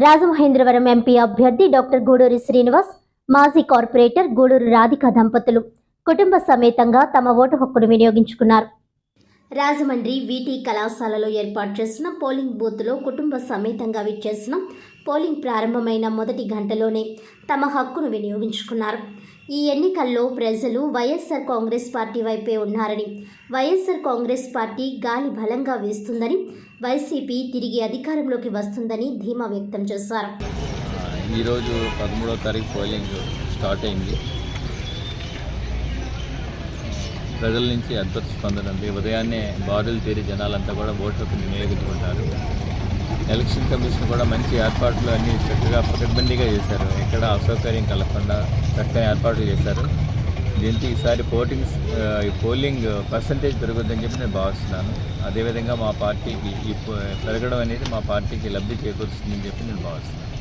Rajamahendravaram MP అభ్యర్థి doctor Guduri Srinivas, మాజీ corporator Gudur Radhika దంపతులు కుటుంబ సమేతంగా తమ ఓటు హక్కును వినియోగించుకున్నారు. రాజమండ్రి వీటీ కళాశాలలో ఏర్పాటు చేసిన పోలింగ్ బూత్లో కుటుంబ సమేతంగా విచ్చేసిన పోలింగ్ ప్రారంభమైన మొదటి గంటలోనే తమ హక్కును వినియోగించుకున్నారు. ఈ ఎన్నికల్లో ప్రజలు వైఎస్ఆర్ కాంగ్రెస్ పార్టీ వైపే ఉన్నారని, వైఎస్ఆర్ కాంగ్రెస్ పార్టీ గాలి బలంగా వీస్తుందని, వైసీపీ తిరిగి అధికారంలోకి వస్తుందని ధీమా వ్యక్తం చేశారు. ఈరోజు 13వ తారీఖు పోలింగ్ స్టార్ట్ అయింది. ప్రజల నుంచి అద్భుత స్పందన ఉంది. ఉదయాన్నే బారులు తీరి జనాలంతా కూడా ఓటు హక్కును వినియోగించుకుంటారు. ఎలక్షన్ కమిషన్ కూడా మంచి ఏర్పాట్లు అన్నీ చక్కగా పకడ్బందీగా చేశారు. ఎక్కడ అసౌకర్యం కలగకుండా చక్కగా ఏర్పాట్లు చేశారు. దీంతో ఈసారి పోలింగ్ పర్సంటేజ్ పెరుగుతుందని చెప్పి నేను భావిస్తున్నాను. అదేవిధంగా మా పార్టీకి ఈ పెరగడం అనేది మా పార్టీకి లబ్ధి చేకూరుస్తుందని చెప్పి నేను భావిస్తున్నాను.